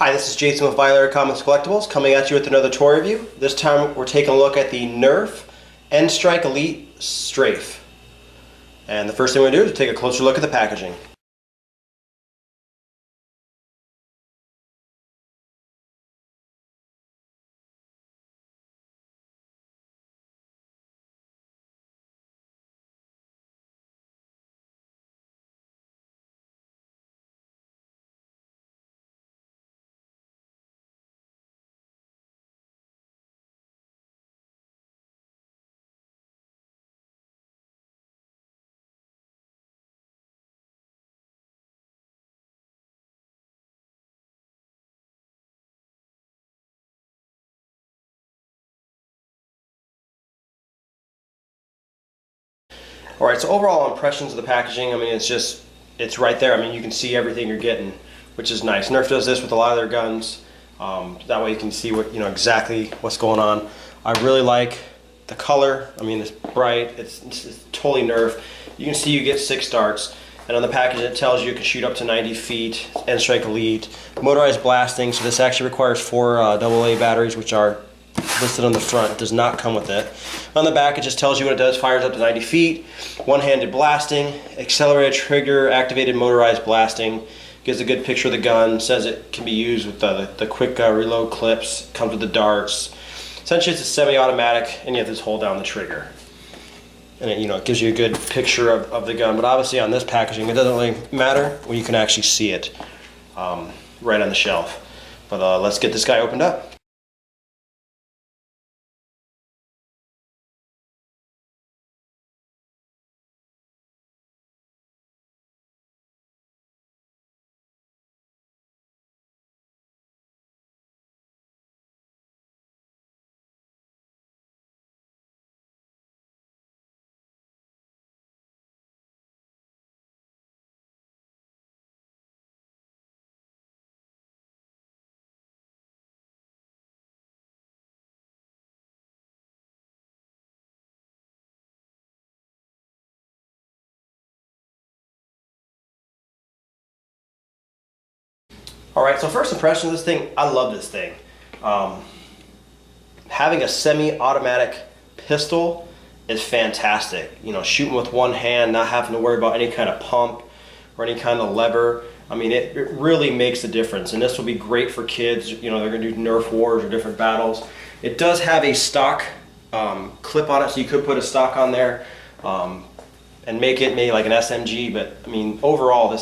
Hi, this is Jason with Violator Comics Collectibles coming at you with another toy review. This time we're taking a look at the Nerf N-Strike Elite STRYFE. And the first thing we're going to do is take a closer look at the packaging. Alright, so overall impressions of the packaging, I mean, it's right there. I mean, you can see everything you're getting, which is nice. Nerf does this with a lot of their guns. That way you can see what, exactly what's going on. I really like the color. I mean, it's bright. It's totally Nerf. You can see you get 6 darts. And on the package it tells you can shoot up to 90 feet, N-Strike Elite, motorized blasting, so this actually requires 4 AA batteries, which are listed on the front. It does not come with it. On the back it just tells you what it does. Fires up to 90 feet, one-handed blasting, accelerated trigger, activated motorized blasting. Gives a good picture of the gun. Says it can be used with the quick reload clips. Comes with the darts. Essentially it's a semi-automatic and you have to just hold down the trigger. And it gives you a good picture of the gun. But obviously on this packaging it doesn't really matter when you can actually see it right on the shelf. But let's get this guy opened up. Alright, so first impression of this thing, I love this thing. Having a semi-automatic pistol is fantastic. Shooting with one hand, not having to worry about any kind of pump or any kind of lever. I mean, it really makes a difference. And this will be great for kids. They're going to do Nerf wars or different battles. It does have a stock clip on it, so you could put a stock on there and make it maybe like an SMG. But I mean, overall,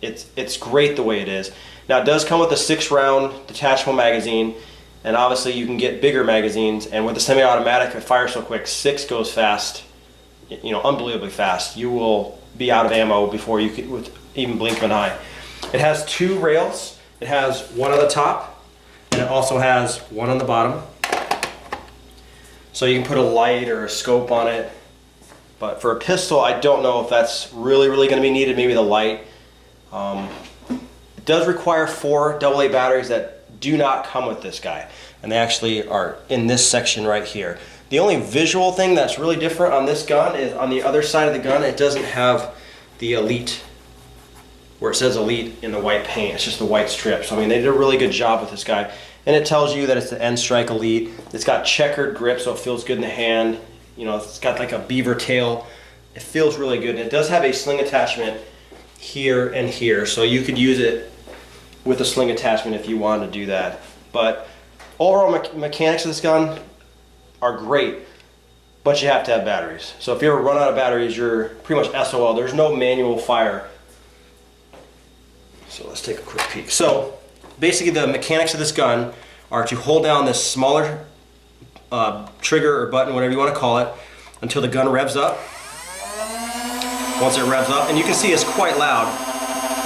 it's great the way it is. Now it does come with a 6-round detachable magazine, and obviously you can get bigger magazines, and with the semi-automatic it fires so quick, 6 goes fast, unbelievably fast. You will be out of ammo before you could with even blink of an eye. It has 2 rails. It has one on the top and it also has one on the bottom. So you can put a light or a scope on it. But for a pistol, I don't know if that's really going to be needed, maybe the light. It does require 4 AA batteries that do not come with this guy, and they actually are in this section right here. The only visual thing that's really different on this gun is on the other side of the gun it doesn't have the Elite, where it says Elite in the white paint. It's just the white strip. So I mean, they did a really good job with this guy, and it tells you that it's the N-Strike Elite. It's got checkered grip, so it feels good in the hand. It's got like a beaver tail. It feels really good, and it does have a sling attachment here and here, so you could use it with a sling attachment if you wanted to do that. But overall mechanics of this gun are great, but you have to have batteries. So if you ever run out of batteries, you're pretty much SOL. There's no manual fire. So let's take a quick peek. So basically the mechanics of this gun are to hold down this smaller trigger or button, whatever you want to call it, until the gun revs up. Once it revs up, and you can see it's quite loud.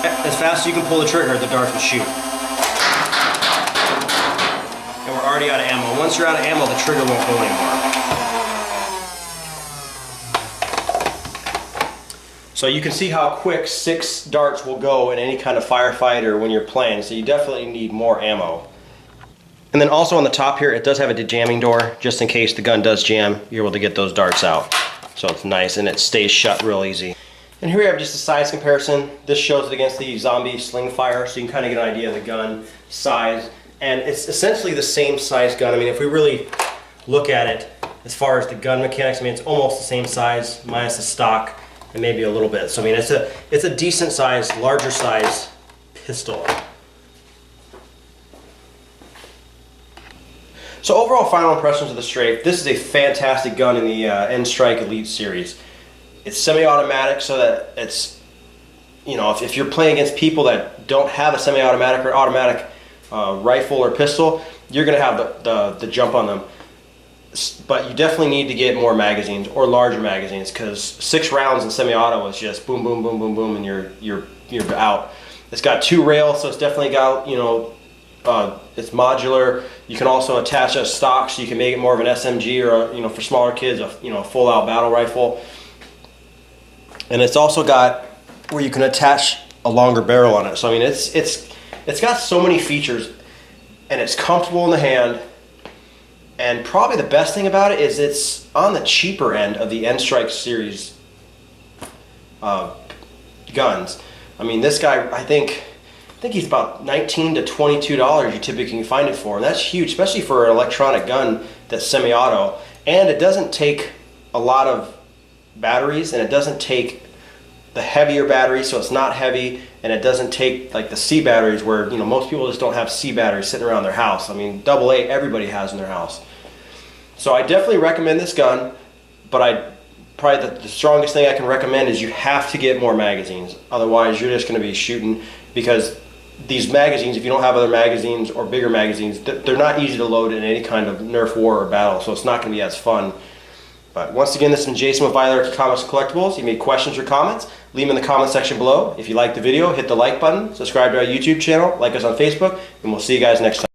As fast as you can pull the trigger, the darts will shoot. And we're already out of ammo. Once you're out of ammo, the trigger won't go anymore. So you can see how quick 6 darts will go in any kind of firefight or when you're playing. So you definitely need more ammo. And then also on the top here, it does have a dejamming door, just in case the gun does jam, you're able to get those darts out. So it's nice, and it stays shut real easy. And here we have just a size comparison. This shows it against the Zombie Sling Fire, so you can kind of get an idea of the gun size. And it's essentially the same size gun. I mean, if we really look at it as far as the gun mechanics, I mean, it's almost the same size minus the stock and maybe a little bit. So I mean, it's a decent size, larger size pistol. So overall final impressions of the STRYFE. This is a fantastic gun in the N-Strike Elite series. It's semi-automatic, so that it's, you know, if you're playing against people that don't have a semi-automatic or automatic rifle or pistol, you're going to have the jump on them. But you definitely need to get more magazines or larger magazines, because 6 rounds in semi-auto is just boom, boom, boom, boom, boom, and you're out. It's got 2 rails, so it's definitely got, you know, it's modular. You can also attach a stock, so you can make it more of an SMG, or you know, for smaller kids, a full-out battle rifle. And it's also got where you can attach a longer barrel on it. So I mean, it's got so many features, and it's comfortable in the hand. And probably the best thing about it is it's on the cheaper end of the N-Strike series guns. I mean, this guy, I think he's about $19 to $22 you typically can find it for, and that's huge, especially for an electronic gun that's semi-auto. And it doesn't take a lot of batteries, and it doesn't take the heavier batteries, so it's not heavy, and it doesn't take like the C batteries where, you know, most people just don't have C batteries sitting around their house. I mean, AA everybody has in their house. So I definitely recommend this gun, but probably the strongest thing I can recommend is you have to get more magazines. Otherwise, you're just going to be shooting, because these magazines, if you don't have other magazines or bigger magazines, they're not easy to load in any kind of Nerf war or battle, so it's not going to be as fun. But once again, this is Jason with Violent Comics and Collectibles. If you have any questions or comments, leave them in the comment section below. If you like the video, hit the like button, subscribe to our YouTube channel, like us on Facebook, and we'll see you guys next time.